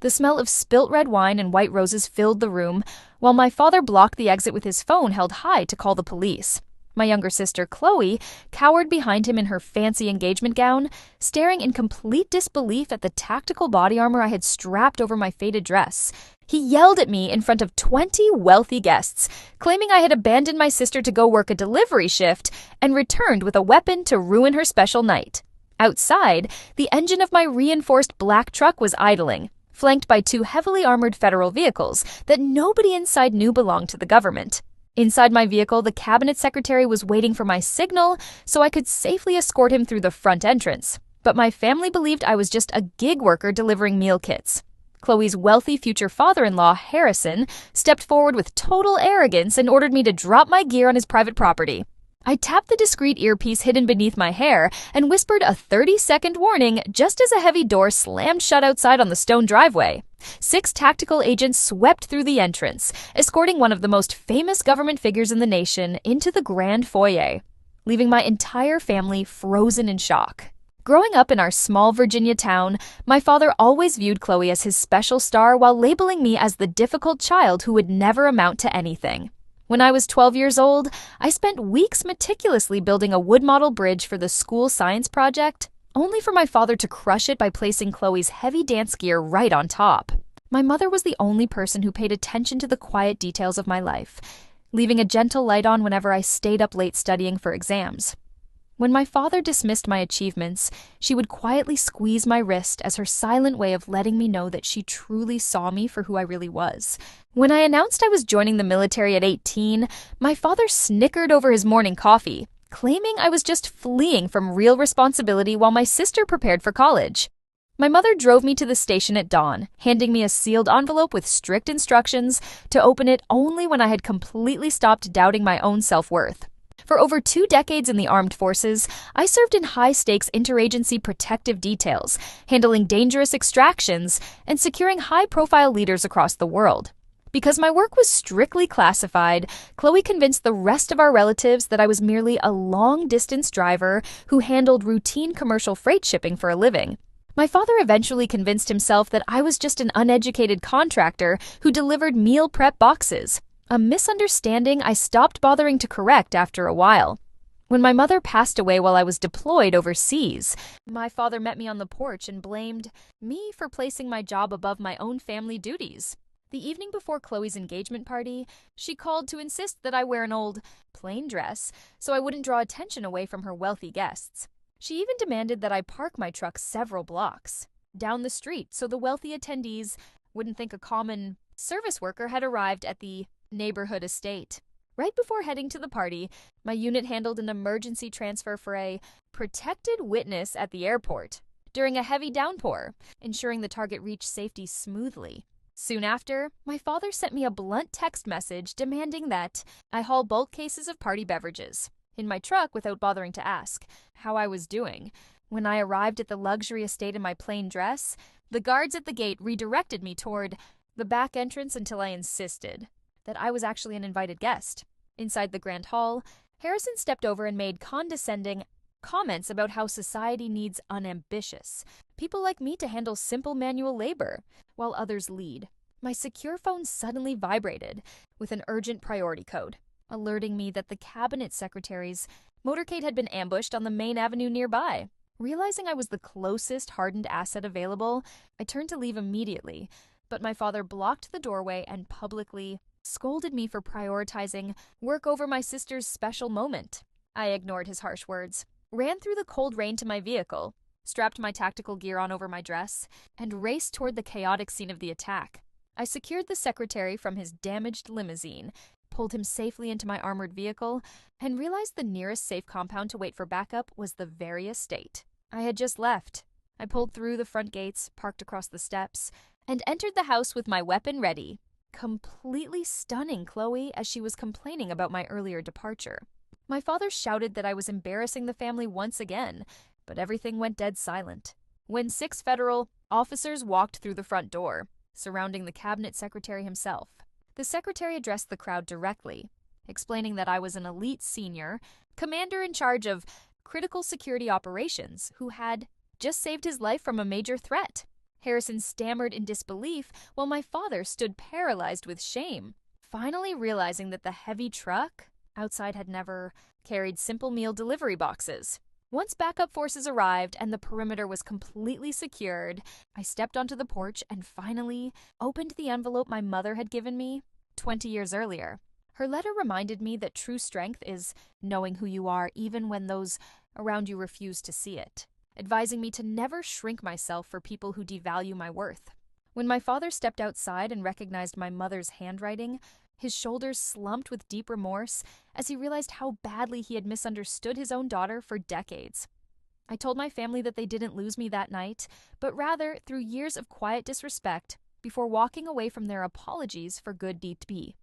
The smell of spilt red wine and white roses filled the room, while my father blocked the exit with his phone held high to call the police. My younger sister, Chloe, cowered behind him in her fancy engagement gown, staring in complete disbelief at the tactical body armor I had strapped over my faded dress. He yelled at me in front of 20 wealthy guests, claiming I had abandoned my sister to go work a delivery shift and returned with a weapon to ruin her special night. Outside, the engine of my reinforced black truck was idling, flanked by two heavily armored federal vehicles that nobody inside knew belonged to the government. Inside my vehicle, the cabinet secretary was waiting for my signal so I could safely escort him through the front entrance. But my family believed I was just a gig worker delivering meal kits. Chloe's wealthy future father-in-law, Harrison, stepped forward with total arrogance and ordered me to drop my gear on his private property. I tapped the discreet earpiece hidden beneath my hair and whispered a 30-second warning just as a heavy door slammed shut outside on the stone driveway. 6 tactical agents swept through the entrance, escorting one of the most famous government figures in the nation into the grand foyer, leaving my entire family frozen in shock. Growing up in our small Virginia town, my father always viewed Chloe as his special star while labeling me as the difficult child who would never amount to anything. When I was 12 years old, I spent weeks meticulously building a wood model bridge for the school science project, only for my father to crush it by placing Chloe's heavy dance gear right on top. My mother was the only person who paid attention to the quiet details of my life, leaving a gentle light on whenever I stayed up late studying for exams. When my father dismissed my achievements, she would quietly squeeze my wrist as her silent way of letting me know that she truly saw me for who I really was. When I announced I was joining the military at 18, my father snickered over his morning coffee, claiming I was just fleeing from real responsibility while my sister prepared for college. My mother drove me to the station at dawn, handing me a sealed envelope with strict instructions to open it only when I had completely stopped doubting my own self-worth. For over 2 decades in the armed forces, I served in high-stakes interagency protective details, handling dangerous extractions, and securing high-profile leaders across the world. Because my work was strictly classified, Chloe convinced the rest of our relatives that I was merely a long-distance driver who handled routine commercial freight shipping for a living. My father eventually convinced himself that I was just an uneducated contractor who delivered meal prep boxes. A misunderstanding I stopped bothering to correct after a while. When my mother passed away while I was deployed overseas, my father met me on the porch and blamed me for placing my job above my own family duties. The evening before Chloe's engagement party, she called to insist that I wear an old, plain dress so I wouldn't draw attention away from her wealthy guests. She even demanded that I park my truck several blocks down the street so the wealthy attendees wouldn't think a common service worker had arrived at the neighborhood estate. Right before heading to the party, my unit handled an emergency transfer for a protected witness at the airport during a heavy downpour, ensuring the target reached safety smoothly. Soon after, my father sent me a blunt text message demanding that I haul bulk cases of party beverages in my truck without bothering to ask how I was doing. When I arrived at the luxury estate in my plain dress, the guards at the gate redirected me toward the back entrance until I insisted that I was actually an invited guest. Inside the grand hall, Harrison stepped over and made condescending comments about how society needs unambitious people like me to handle simple manual labor, while others lead. My secure phone suddenly vibrated with an urgent priority code, alerting me that the cabinet secretary's motorcade had been ambushed on the main avenue nearby. Realizing I was the closest hardened asset available, I turned to leave immediately, but my father blocked the doorway and publicly scolded me for prioritizing work over my sister's special moment. I ignored his harsh words, ran through the cold rain to my vehicle, strapped my tactical gear on over my dress, and raced toward the chaotic scene of the attack. I secured the secretary from his damaged limousine, pulled him safely into my armored vehicle, and realized the nearest safe compound to wait for backup was the very estate I had just left. I pulled through the front gates, parked across the steps, and entered the house with my weapon ready, completely stunning Chloe as she was complaining about my earlier departure. My father shouted that I was embarrassing the family once again, but everything went dead silent. When 6 federal officers walked through the front door, surrounding the cabinet secretary himself, the secretary addressed the crowd directly, explaining that I was an elite senior, commander in charge of critical security operations who had just saved his life from a major threat. Harrison stammered in disbelief while my father stood paralyzed with shame, finally realizing that the heavy truck outside had never carried simple meal delivery boxes. Once backup forces arrived and the perimeter was completely secured, I stepped onto the porch and finally opened the envelope my mother had given me 20 years earlier. Her letter reminded me that true strength is knowing who you are even when those around you refuse to see it, advising me to never shrink myself for people who devalue my worth. When my father stepped outside and recognized my mother's handwriting, his shoulders slumped with deep remorse as he realized how badly he had misunderstood his own daughter for decades. I told my family that they didn't lose me that night, but rather through years of quiet disrespect before walking away from their apologies for good deed to be.